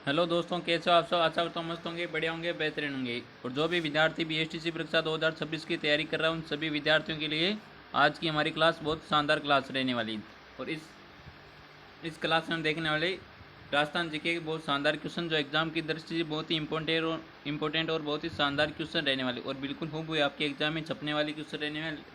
Hello दोस्तों, कैसे हो आप सब। आशा करता हूँ मस्त होंगे, बढ़िया होंगे, बेहतरीन होंगे। और जो भी विद्यार्थी बीएसटीसी परीक्षा 2026 की तैयारी कर रहा है उन सभी विद्यार्थियों के लिए आज की हमारी क्लास बहुत शानदार क्लास रहने वाली। और इस क्लास में हम देखने वाले राजस्थान जीके के बहुत शानदार क्वेश्चन जो एग्जाम की दृष्टि से बहुत ही इंपॉर्टेंट और बहुत ही शानदार क्वेश्चन रहने वाले और बिल्कुल हूबहू आपके एग्जाम में छपने वाले क्वेश्चन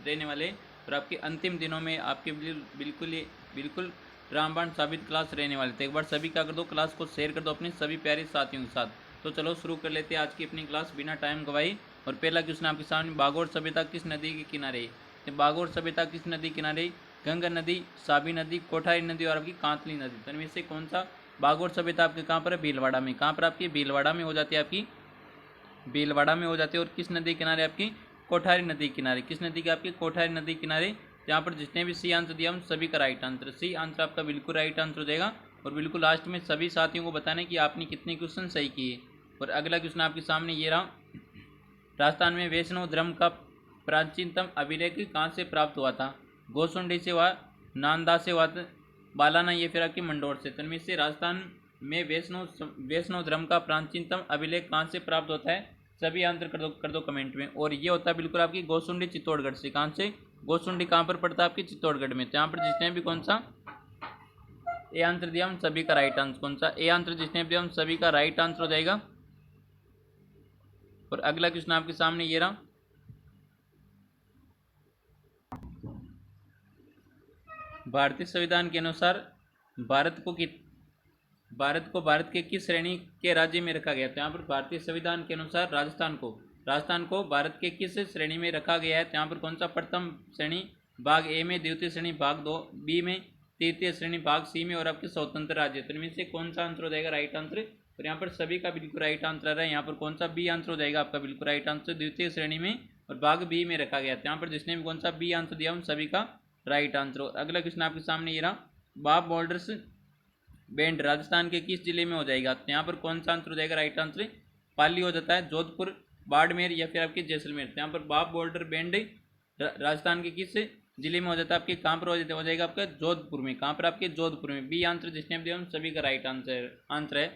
रहने वाले। और आपके अंतिम दिनों में आपके बिल्कुल रामबाण साबित क्लास रहने वाले। तो एक बार सभी क्या कर दो, क्लास को शेयर कर दो अपने सभी प्यारे साथियों के साथ। तो चलो शुरू कर लेते हैं आज की अपनी क्लास बिना टाइम गवाई। और पहला क्वेश्चन आपके सामने, बागोर सभ्यता किस नदी के किनारे है। बागोर सभ्यता किस नदी किनारे, गंगा नदी, साबी नदी, कोठारी नदी और आपकी कांतली नदी। तो इनमें से कौन सा बागोर सभ्यता आपके कहाँ पर है, भीलवाड़ा में। कहाँ पर आपकी भीलवाड़ा में हो जाती है, आपकी भीलवाड़ा में हो जाती है। और किस नदी किनारे, आपकी कोठारी नदी किनारे। किस नदी के, आपकी कोठारी नदी किनारे। यहाँ पर जितने भी सी आंसर दिया उन सभी का राइट आंसर, सी आंसर आपका बिल्कुल राइट आंसर हो जाएगा। और बिल्कुल लास्ट में सभी साथियों को बताना है कि आपने कितने क्वेश्चन सही किए। और अगला क्वेश्चन आपके सामने ये रहा, राजस्थान में वैष्णव धर्म का प्राचीनतम अभिलेख कहाँ से प्राप्त हुआ था। गोसुंडी से हुआ, नांदा से हुआ, बालाना, ये फिर आपकी मंडोर से। तो इनमें से राजस्थान में वैष्णव धर्म का प्राचीनतम अभिलेख कहाँ से प्राप्त होता है, सभी आंसर कर दो कमेंट में। और ये होता है बिल्कुल आपकी गोसुंडी चित्तौड़गढ़ से। कहाँ से, गोसुंडी कहाँ पर पड़ता है, आपकी चित्तौड़गढ़ में। तो यहाँ पर जितने भी कौन सा ए आंसर दिया उन सभी का राइट आंसर, कौन सा ए आंसर जितने भी दिया उन सभी का राइट आंसर हो जाएगा। और अगला क्वेश्चन आपके सामने ये रहा, भारतीय संविधान के अनुसार भारत को भारत के किस श्रेणी के राज्य में रखा गया। तो यहाँ पर भारतीय संविधान के अनुसार राजस्थान को भारत के किस श्रेणी में रखा गया है। तो यहाँ पर कौन सा प्रथम श्रेणी भाग ए में, द्वितीय श्रेणी भाग दो बी में, तृतीय श्रेणी भाग सी में और आपके स्वतंत्र राज्य। तो इनमें से कौन सा आंसर हो जाएगा राइट आंसर। और यहाँ पर सभी का बिल्कुल राइट आंसर आ रहा है। यहाँ पर कौन सा बी आंसर हो जाएगा आपका बिल्कुल राइट आंसर, द्वितीय श्रेणी में और भाग बी में रखा गया। तो यहाँ पर जिसने भी कौन सा बी आंसर दिया उन सभी का राइट आंसर। अगला क्वेश्चन आपके सामने ये रहा, बाप बोल्डर्स बैंड राजस्थान के किस जिले में हो जाएगा। तो यहाँ पर कौन सा आंसर हो जाएगा राइट आंसर, पाली हो जाता है, जोधपुर, बाड़मेर या फिर आपकी जैसलमेर। तो यहाँ पर बाप बोल्डर बैंड राजस्थान के किस जिले में हो जाता है, आपके कहाँ पर हो जाएगा आपका जोधपुर में। कहाँ पर, आपके जोधपुर में। बी आंसर जिसने भी दिया उन सभी का राइट आंसर है।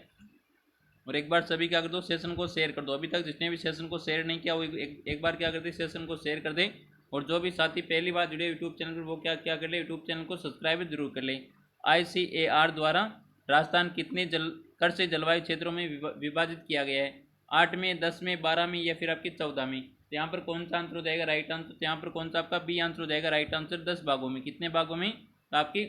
और एक बार सभी क्या कर दो, सेशन को शेयर कर दो। अभी तक जिसने भी सेशन को शेयर नहीं किया वो एक बार क्या कर दे, सेशन को शेयर कर दे। और जो भी साथी पहली बार जुड़े यूट्यूब चैनल पर वो क्या कर ले, यूट्यूब चैनल को सब्सक्राइब जरूर कर ले। ICAR द्वारा राजस्थान कितने कर से जलवायु क्षेत्रों में विभाजित किया गया है, 8 में, 10 में, 12 में या फिर आपकी 14 में। तो यहाँ पर कौन सा आंसर हो जाएगा राइट आंसर। तो यहाँ पर कौन सा आपका बी आंसर हो जाएगा राइट आंसर, 10 भागों में। कितने भागों में, तो आपकी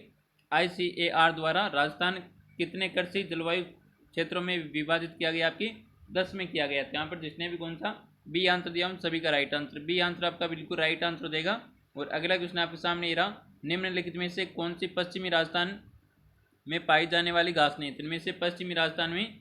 ICAR द्वारा राजस्थान कितने कर से जलवायु क्षेत्रों में विभाजित किया गया, आपकी 10 में किया गया। तो यहाँ पर जिसने भी कौन सा बी आंसर दिया उन सभी का राइट आंसर, बी आंसर आपका बिल्कुल राइट आंसर हो जाएगा। और अगला क्वेश्चन आपके सामने ये रहा, निम्नलिखित में से कौन सी पश्चिमी राजस्थान में पाई जाने वाली घास नहीं। इनमें से पश्चिमी राजस्थान में,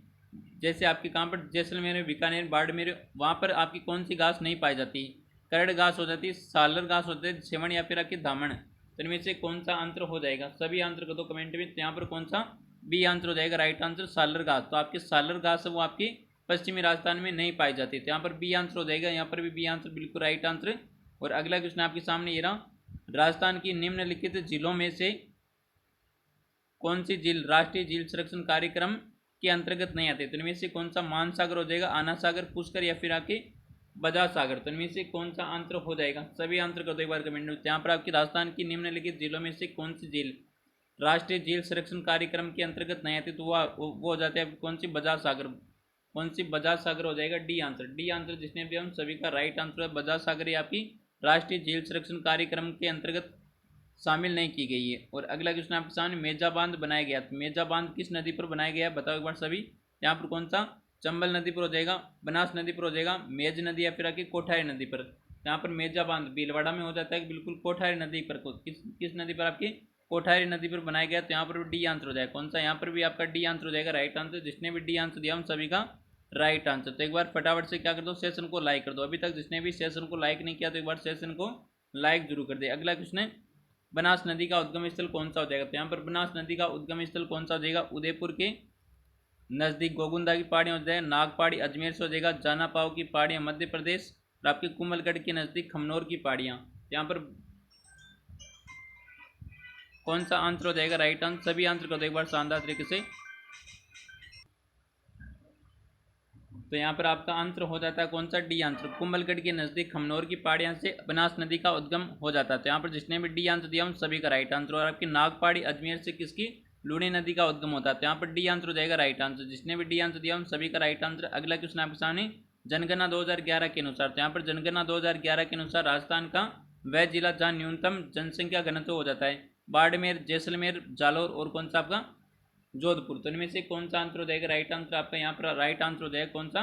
जैसे आपके कहाँ पर जैसलमेर, बीकानेर, बाड़मेर, वहाँ पर आपकी कौन सी घास नहीं पाई जाती, करड़ घास हो जाती है, सालर घास होती है, सेवण या फिर आपकी धामण। तो इनमें से कौन सा आंसर हो जाएगा, सभी आंसर कर दो कमेंट में। तो यहाँ पर कौन सा बी आंसर हो जाएगा राइट आंसर, सालर घास। तो आपकी सालर घास वो आपकी पश्चिमी राजस्थान में नहीं पाई जाती। तो यहाँ पर बी आंसर हो जाएगा, यहाँ पर भी बी आंसर बिल्कुल राइट आंसर। और अगला क्वेश्चन आपके सामने ये रहा, राजस्थान की निम्नलिखित जिलों में से कौन सी झील राष्ट्रीय झील संरक्षण कार्यक्रम के अंतर्गत नहीं आते। तो इनमें से कौन सा मानसागर हो जाएगा, आना सागर, पुष्कर या फिर आपके बजाज सागर। तो इनमें से कौन सा आंसर हो जाएगा, सभी आंसर कर दो एक बार कमेंट में। यहाँ पर आपकी राजस्थान की निम्नलिखित जिलों में से कौन सी झील राष्ट्रीय झील संरक्षण कार्यक्रम के अंतर्गत नहीं आती। तो वो हो जाते हैं कौन सी, बजाज सागर। कौन सी, बजाज सागर हो जाएगा डी आंसर, डी आंसर जिसने भी हम सभी का राइट आंसर है। बजाज सागर ये आपकी राष्ट्रीय झील संरक्षण कार्यक्रम के अंतर्गत शामिल नहीं की गई है। और अगला क्वेश्चन आपके सामने, मेजा बांध बनाया गया। तो मेजा बांध किस नदी पर बनाया गया है, बताओ एक बार सभी। यहाँ पर कौन सा, चंबल नदी पर हो जाएगा, बनास नदी पर हो जाएगा, मेज नदी या फिर आपकी कोठारी नदी पर। यहाँ पर मेजा बांध भीलवाड़ा में हो जाता है, बिल्कुल कोठारी नदी पर। किस नदी पर, आपकी कोठारी नदी पर बनाया गया। तो यहाँ पर डी आंसर हो जाएगा, कौन सा, यहाँ पर भी आपका डी आंसर हो जाएगा राइट आंसर। जिसने भी डी आंसर दिया उन सभी का राइट आंसर। तो एक बार फटाफट से क्या कर दो, सेशन को लाइक कर दो। अभी तक जिसने भी सेशन को लाइक नहीं किया तो एक बार सेशन को लाइक जरूर कर दे। अगला क्वेश्चन है, बनास नदी का उद्गम स्थल कौन सा हो जाएगा। तो यहाँ पर बनास नदी का उद्गम स्थल कौन सा हो जाएगा, उदयपुर के नज़दीक गोगुंदा की पहाड़ियाँ हो जाएगा, नाग पहाड़ी अजमेर से हो जाएगा, जाना पाव की पहाड़ियाँ मध्य प्रदेश और आपके कुमलगढ़ के नज़दीक खमनोर की पहाड़ियाँ। यहाँ पर कौन सा आंसर हो जाएगा राइट आंसर, सभी आंसर कर दो एक बार शानदार तरीके से। तो यहाँ पर आपका आंसर हो जाता है कौन सा, डी आंसर। कुंभलगढ़ के नज़दीक खमनोर की पहाड़ियाँ से बनास नदी का उद्गम हो जाता है। तो यहाँ पर जिसने भी डी आंसर दिया उन सभी का राइट आंसर। और आपकी नागपहाड़ी अजमेर से किसकी, लूणी नदी का उद्गम होता है। तो यहाँ पर डी आंसर हो जाएगा राइट आंसर। जिसने भी डी आंसर दिया उन सभी का राइट आंसर। अगला क्वेश्चन आपके सामने, जनगणना 2011 के अनुसार, तो यहाँ पर जनगणना 2011 के अनुसार राजस्थान का वह जिला जहाँ न्यूनतम जनसंख्या घनत्व हो जाता है, बाड़मेर, जैसलमेर, जालौर और कौन सा आपका, जोधपुर। तो इनमें से कौन सा आंसर हो जाएगा राइट आंसर आपका, यहाँ पर राइट आंसर हो जाएगा कौन सा,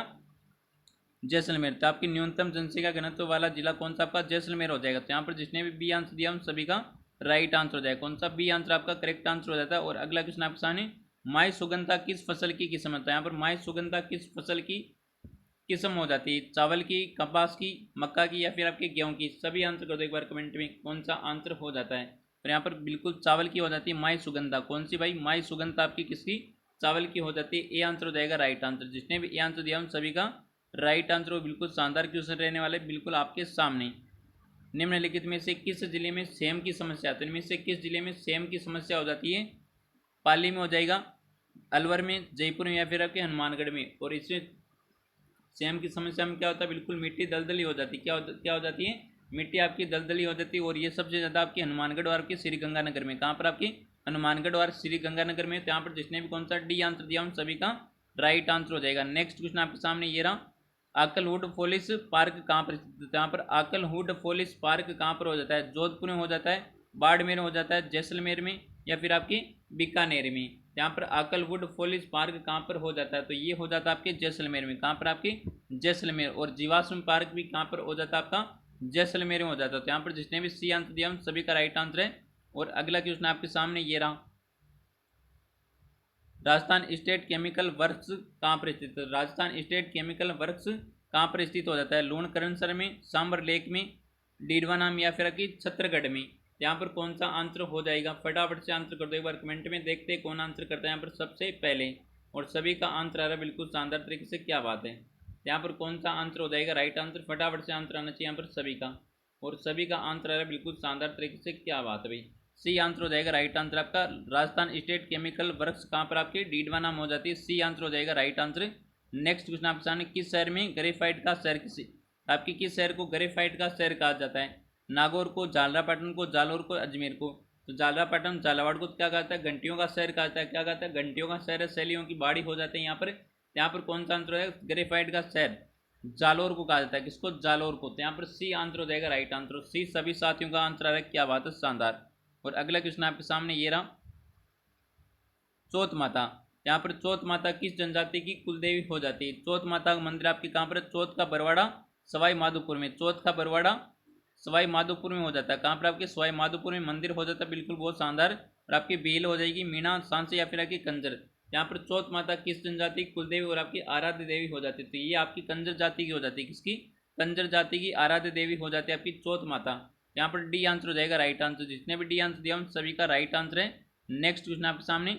जैसलमेर। तो आपकी न्यूनतम जनसंख्या घनत्व वाला जिला कौन सा आपका, जैसलमेर हो जाएगा। तो यहाँ पर जिसने भी बी आंसर दिया उन सभी का राइट आंसर हो जाएगा। कौन सा, बी आंसर आपका करेक्ट आंसर हो जाता है। और अगला क्वेश्चन आपके सामने, माई सुगंधा किस फसल की किस्म है। तो यहाँ पर माई सुगंधा किस फसल की किस्म हो जाती है, चावल की, कपास की, मक्का की या फिर आपके गेहूं की। सभी आंसर कर दो एक बार कमेंट में कौन सा आंसर हो जाता है। तो यहाँ पर बिल्कुल चावल की हो जाती है माई सुगंधा। कौन सी भाई, माई सुगंधा आपकी किसकी, चावल की हो जाती है। ए आंसर हो जाएगा राइट आंसर। जिसने भी ए आंसर दिया उन सभी का राइट आंसर। वो बिल्कुल शानदार क्वेश्चन रहने वाले बिल्कुल आपके सामने। निम्नलिखित में से किस जिले में सेम की समस्या, तो इनमें से किस जिले में सेम की समस्या हो जाती है, पाली में हो जाएगा, अलवर में, जयपुर में या फिर आपके हनुमानगढ़ में। और इसमें सेम की समस्या में क्या होता है, बिल्कुल मिट्टी दलदली हो जाती है। क्या हो जाती है, मिट्टी आपकी दलदली हो जाती है। और ये सबसे ज़्यादा आपकी हनुमानगढ़ और आपकी श्रीगंगानगर में। कहाँ पर आपकी, हनुमानगढ़ और श्रीगंगानगर में। तो यहाँ पर जिसने भी कौन सा डी आंसर दिया उन सभी का राइट आंसर हो जाएगा। नेक्स्ट क्वेश्चन आपके सामने ये रहा, आकलवुड फॉलिस पार्क कहाँ पर स्थित है। तो यहाँ पर आकलवुड फॉलिस पार्क कहाँ पर हो जाता है, जोधपुर में हो जाता है, बाड़मेर में हो जाता है, जैसलमेर में या फिर आपकी बीकानेर में। यहाँ पर आकलवुड फॉलिस पार्क कहाँ पर हो जाता है, तो ये हो जाता है आपके जैसलमेर में। कहाँ पर आपकी, जैसलमेर। और जीवाश्म पार्क भी कहाँ पर हो जाता है आपका, जैसलमेर में हो जाता है। तो यहाँ पर जिसने भी सी आंसर दिया उन सभी का राइट आंसर है। और अगला क्वेश्चन आपके सामने ये रहा, राजस्थान स्टेट केमिकल वर्क्स कहाँ पर स्थित है। राजस्थान स्टेट केमिकल वर्क्स कहाँ पर स्थित हो जाता है, लूणकरणसर में, सांबर लेक में, डीडवाना में या फिर आपकी छत्तीसगढ़ में। यहाँ पर कौन सा आंसर हो जाएगा, फटाफट से आंसर कर दो एक बार कमेंट में, देखते हैं कौन आंसर करता है यहाँ पर सबसे पहले। और सभी का आंसर आ रहा है बिल्कुल शानदार तरीके से, क्या बात है। यहाँ पर कौन सा आंसर हो जाएगा राइट आंसर, फटाफट से आंसर आना चाहिए यहाँ पर सभी का। और सभी का आंसर आ रहा है बिल्कुल शानदार तरीके से, क्या बात है भाई। सी आंसर हो जाएगा राइट आंसर आपका। राजस्थान स्टेट केमिकल वर्क्स कहाँ पर आपकी, डीडवाना में हो जाती है। सी आंसर हो जाएगा राइट आंसर। नेक्स्ट क्वेश्चन आपके सामने, किस शहर में ग्रेफाइट का शहर किसी, आपकी किस शहर को ग्रेफाइट का शहर कहा जाता है, नागौर को, झालरापाटन को, जालौर को, अजमेर को। तो झालरापाटन, झालावाड़ को क्या कहता है, घंटियों का शहर कहता है। क्या कहता है, घंटियों का शहर है, शैलियों की बाड़ी हो जाते हैं यहाँ पर। यहाँ पर कौन सा आंसर है, ग्रेफाइट का शहर जालौर को कहा जाता है। किसको, जालौर को। तो यहाँ पर सी आंसर हो जाएगा राइट आंसर। सी सभी साथियों का आंसर आ रहा है, क्या बात है, शानदार। और अगला क्वेश्चन आपके सामने ये रहा, चौथ माता। यहाँ पर चौथ माता किस जनजाति की कुलदेवी हो जाती है। चौथ माता का मंदिर आपके कहाँ पर है, चौथ का बरवाड़ा, सवाई माधोपुर में। चौथ का बरवाड़ा सवाई माधोपुर में हो जाता है। कहाँ पर आपके, सवाई माधोपुर में मंदिर हो जाता है, बिल्कुल बहुत शानदार। और आपकी बेल हो जाएगी, मीणा, सांसे या फिर आपकी कंजर। यहाँ पर चौथ माता किस जनजाति की कुलदेवी और आपकी आराध्य देवी हो जाती है, तो ये आपकी कंजर जाति की हो जाती है। किसकी, कंजर जाति की आराध्य देवी हो जाती है आपकी चौथ माता। यहाँ पर डी आंसर हो जाएगा राइट आंसर। जिसने भी डी आंसर दिया उन सभी का राइट आंसर है। नेक्स्ट क्वेश्चन आपके सामने,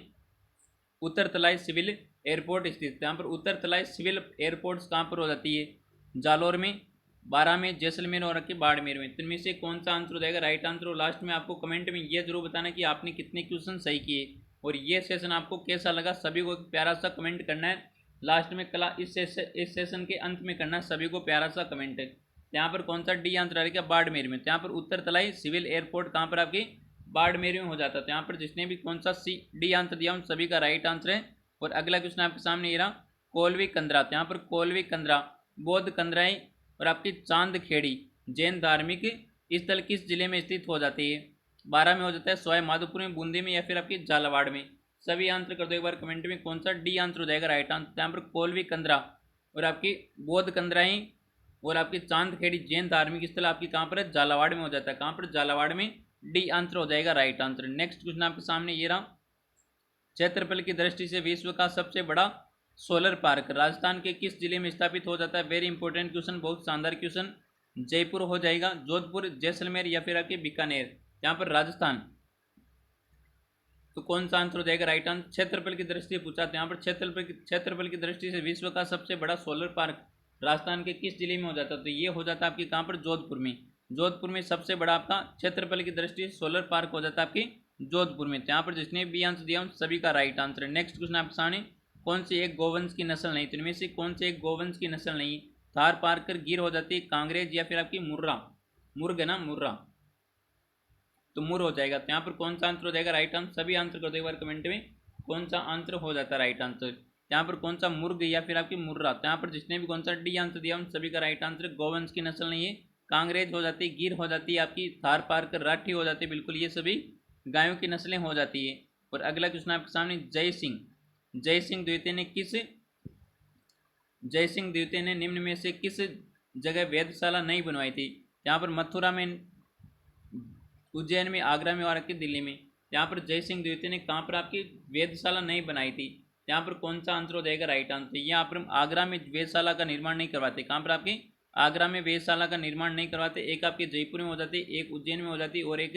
उत्तर तलाई सिविल एयरपोर्ट स्थित, यहाँ पर उत्तर तलाई सिविल एयरपोर्ट्स कहाँ पर हो जाती है, जालौर में, बारह में, जैसलमेर और के बाड़मेर में। तो इनमें से कौन सा आंसर हो जाएगा राइट आंसर। और लास्ट में आपको कमेंट में ये जरूर बताना कि आपने कितने क्वेश्चन सही किए और ये सेशन आपको कैसा लगा। सभी को प्यारा सा कमेंट करना है लास्ट में, कला इस सेशन के अंत में करना है सभी को प्यारा सा कमेंट है। यहाँ पर कौन सा डी आंसर आ रहा है, बाड़मेर में। तो यहाँ पर उत्तर तलाई सिविल एयरपोर्ट कहाँ पर आपकी, बाड़मेर में हो जाता है। तो यहाँ पर जिसने भी कौन सा सी डी आंसर दिया उन सभी का राइट आंसर है। और अगला क्वेश्चन आपके सामने ये रहा, कोलवी कंदरा। तो यहाँ पर कोलवी कंदरा, बौद्ध कंदराई और आपकी चांद खेड़ी जैन धार्मिक स्थल किस जिले में स्थित हो जाती है, 12 में हो जाता है, सवाई माधोपुर में, बूंदी में या फिर आपकी झालावाड़ में। सभी आंसर कर दो एक बार कमेंट में, कौन सा डी आंसर हो जाएगा राइट आंसर। यहाँ पर कोलवी कंदरा और आपकी बौद्ध कंदराई और आपकी चांद खेड़ी जैन धार्मिक स्थल आपकी कहाँ पर है, झालावाड़ में हो जाता है। कहाँ पर, झालावाड़ में। डी आंसर हो जाएगा राइट आंसर। नेक्स्ट क्वेश्चन आपके सामने ये रहा, क्षेत्रफल की दृष्टि से विश्व का सबसे बड़ा सोलर पार्क राजस्थान के किस जिले में स्थापित हो जाता है। वेरी इंपॉर्टेंट क्वेश्चन, बहुत शानदार क्वेश्चन। जयपुर हो जाएगा, जोधपुर, जैसलमेर या फिर आपके बीकानेर। यहाँ पर राजस्थान, तो कौन सा आंसर हो जाएगा राइट आंसर। क्षेत्रफल की दृष्टि से पूछा, तो यहाँ पर क्षेत्रफल की दृष्टि से विश्व का सबसे बड़ा सोलर पार्क राजस्थान के किस जिले में हो जाता है, तो ये हो जाता है आपकी कहाँ पर, जोधपुर में। जोधपुर में सबसे बड़ा आपका क्षेत्रफल की दृष्टि से सोलर पार्क हो जाता है आपकी जोधपुर में। तो यहाँ पर जिसने भी आंसर दिया उन सभी का राइट आंसर है। नेक्स्ट क्वेश्चन आपके सामने, कौन सी एक गोवंश की नस्ल नहीं, तो इनमें से कौन से एक गोवंश की नस्ल नहीं। थार पारकर गिर हो जाती है, कांग्रेज या फिर आपकी मुर्रा, मुर्ग है ना मुर्रा, तो मुर हो जाएगा। तो यहाँ पर कौन सा आंसर हो जाएगा राइट आंसर, सभी आंसर कर दो एक बार कमेंट में, कौन सा आंसर हो जाता है राइट आंसर। यहाँ पर कौन सा मुर्ग या फिर आपकी मुर्रा, तो यहाँ पर जिसने भी कौन सा डी आंसर दिया उन सभी का राइट आंसर। गोवंश की नस्ल नहीं है, कांग्रेज हो जाती है, गिर हो जाती है, आपकी थार पारकर राठी हो जाती है, बिल्कुल ये सभी गायों की नस्लें हो जाती है। और अगला क्वेश्चन आपके सामने, जय सिंह द्वितीय ने निम्न में से किस जगह वेधशाला नहीं बनवाई थी। यहाँ पर मथुरा में, उज्जैन में, आगरा में और आपकी दिल्ली में। यहाँ पर जय सिंह द्वितीय ने कहाँ पर आपकी वेधशाला नहीं बनाई थी, यहाँ पर कौन सा आंसर हो जाएगा राइट आंसर। यहाँ पर आगरा में वेधशाला का निर्माण नहीं करवाते, कहाँ पर आपकी आगरा में वेधशाला का निर्माण नहीं करवाते। एक आपके जयपुर में हो जाती है, एक उज्जैन में हो जाती है और एक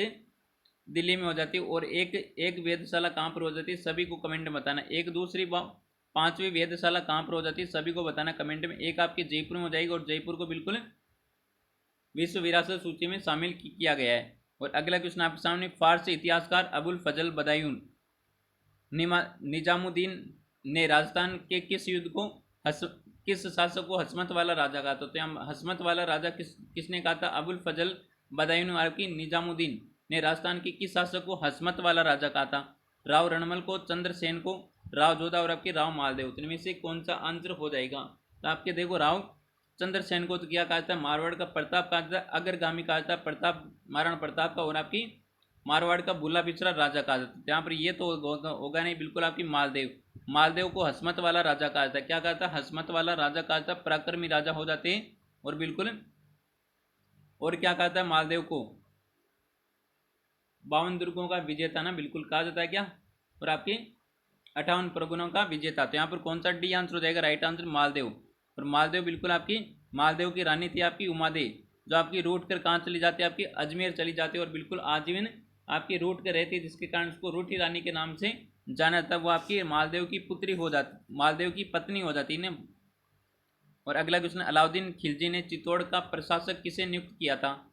दिल्ली में हो जाती है। और एक वेधशाला कहाँ पर हो जाती है, सभी को कमेंट में बताना। एक दूसरी पांचवी वेधशाला कहाँ पर हो जाती है, सभी को बताना कमेंट में। एक आपके जयपुर में हो जाएगी और जयपुर को बिल्कुल विश्व विरासत सूची में शामिल किया गया है। और अगला क्वेश्चन आपके सामने, फारसी इतिहासकार अबुल फजल बदायून निजामुद्दीन ने राजस्थान के किस युद्ध को किस शासक को हसमत वाला राजा कहा था। तो यहाँ हसमत वाला राजा किसने कहा था, अबुल फजल बदायून की निजामुद्दीन ने राजस्थान के किस शासक को हसमत वाला राजा कहा था। राव रणमल को, चंद्रसेन को, राव जोधा और आपके राव मालदेव, इनमें से कौन सा आंसर हो जाएगा। तो आपके देखो, राव चंद्रसेन को तो क्या कहा था, मारवाड़ का प्रताप कहा था, अग्रगामी कहा था प्रताप, महाराणा प्रताप का, और आपकी मारवाड़ का बुला बिछड़ा राजा कहा था। यहाँ पर ये तो होगा नहीं, बिल्कुल आपकी मालदेव को हसमत वाला राजा कहा था। क्या कहा था, हसमत वाला राजा कहा था, पराक्रमी राजा हो जाते हैं। और बिल्कुल, और क्या कहा था मालदेव को, 52 दुर्गों का विजेता ना, बिल्कुल कहा जाता है क्या, और आपके 58 प्रगुणों का विजेता। तो यहाँ पर कौन सा डी आंसर हो जाएगा राइट आंसर, मालदेव। और मालदेव बिल्कुल आपकी, मालदेव की रानी थी आपकी उमादेव, जो आपकी रूट कर कहाँ चली जाती है, आपकी अजमेर चली जाती है, और बिल्कुल आजीवन आपकी रूट कर रहती है, जिसके कारण उसको रूठी रानी के नाम से जाना जाता है। वो आपकी मालदेव की पुत्री हो जाती, मालदेव की पत्नी हो जाती है। और अगला क्वेश्चन, अलाउद्दीन खिलजी ने चित्तौड़ का प्रशासक किसे नियुक्त किया था।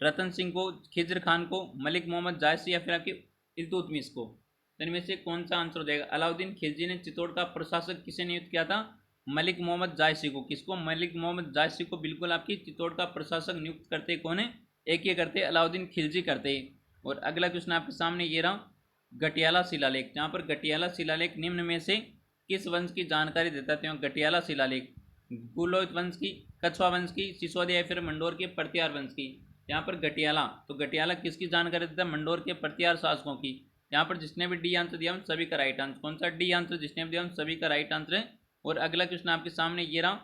रतन सिंह को, खिजर खान को, मलिक मोहम्मद जायसी या फिर आपकी इल्तुतमिश को। इनमें से कौन सा आंसर हो जाएगा। अलाउद्दीन खिलजी ने चित्तौड़ का प्रशासक किसे नियुक्त किया था, मलिक मोहम्मद जायसी को। किसको, मलिक मोहम्मद जायसी को बिल्कुल आपकी चित्तौड़ का प्रशासक नियुक्त करते कौन है, एक ये करते अलाउद्दीन खिलजी करते। और अगला क्वेश्चन आपके सामने ये रहा, गटियाला शिलालेख। यहाँ पर गटियाला शिलालेख निम्न में से किस वंश की जानकारी देता है। गटियाला शिलालेख गुलोत वंश की, कछवा वंश की, सिसोदिया या फिर मंडोर के प्रतिहार वंश की। यहाँ पर गटियाला, तो गटियाला किसकी जानकारी देता है, मंडोर के प्रतिहार शासकों की। यहाँ पर जिसने भी डी आंसर दिया उन सभी का राइट आंसर। कौन सा डी आंसर जिसने भी दिया उन सभी का राइट आंसर है। और अगला क्वेश्चन आपके सामने ये रहा,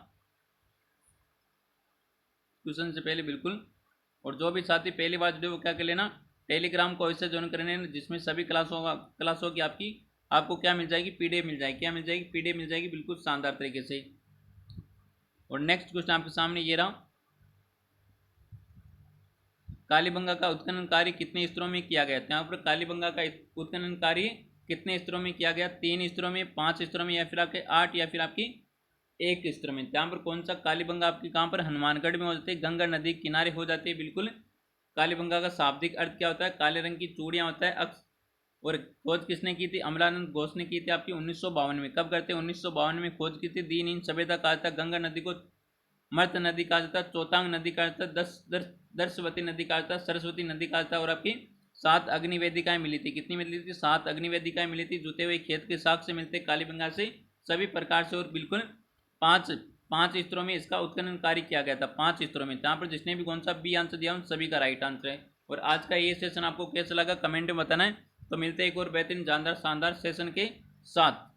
क्वेश्चन से पहले बिल्कुल, और जो भी साथी पहली बार जुड़े वो क्या कर लेना, टेलीग्राम को इससे ज्वाइन करने, जिसमें सभी क्लासों की आपको क्या मिल जाएगी, पीडीएफ मिल जाएगी। क्या मिल जाएगी, पीडीएफ मिल जाएगी, बिल्कुल शानदार तरीके से। और नेक्स्ट क्वेश्चन आपके सामने ये रहा, कालीबंगा का उत्खनन कार्य कितने स्तरों में किया गया था। यहाँ पर कालीबंगा का उत्खनन कार्य कितने स्तरों में किया गया, 3 स्तरों में, 5 स्तरों में, या फिर आपके 8, या फिर आपकी 1 स्तर में। यहाँ पर कौन सा कालीबंगा आपकी कहाँ पर, हनुमानगढ़ में हो जाती है, गंगा नदी किनारे हो जाती है। बिल्कुल, कालीबंगा का शाब्दिक अर्थ क्या होता है, काले रंग की चूड़ियाँ होता है अक्स। और खोज किसने की थी, अमलानंद घोष ने की थी आपकी 1952 में। कब करते, 1952 में खोज की थी। दीन इन सभ्यता कहा था, गंगा नदी को मर्त नदी कहा जाता, चौतांग नदी कहा जाता, दर्शवती नदी कहा जाता, सरस्वती नदी कहा जाता। और आपकी 7 अग्निवेदिकाएं मिली थी। कितनी मिली थी, 7 अग्निवेदिकाएं मिली थी, जुते हुए खेत के साग से मिलते कालीबंगा से सभी प्रकार से। और बिल्कुल 5 स्तरों में इसका उत्खनन कार्य किया गया था, 5 स्तरों में। यहाँ पर जिसने भी कौन सा बी आंसर दिया उन सभी का राइट आंसर है। और आज का ये सेशन आपको कैसा लगा कमेंट में बताना है। तो मिलते हैं एक और बेहतरीन जानदार शानदार सेशन के साथ।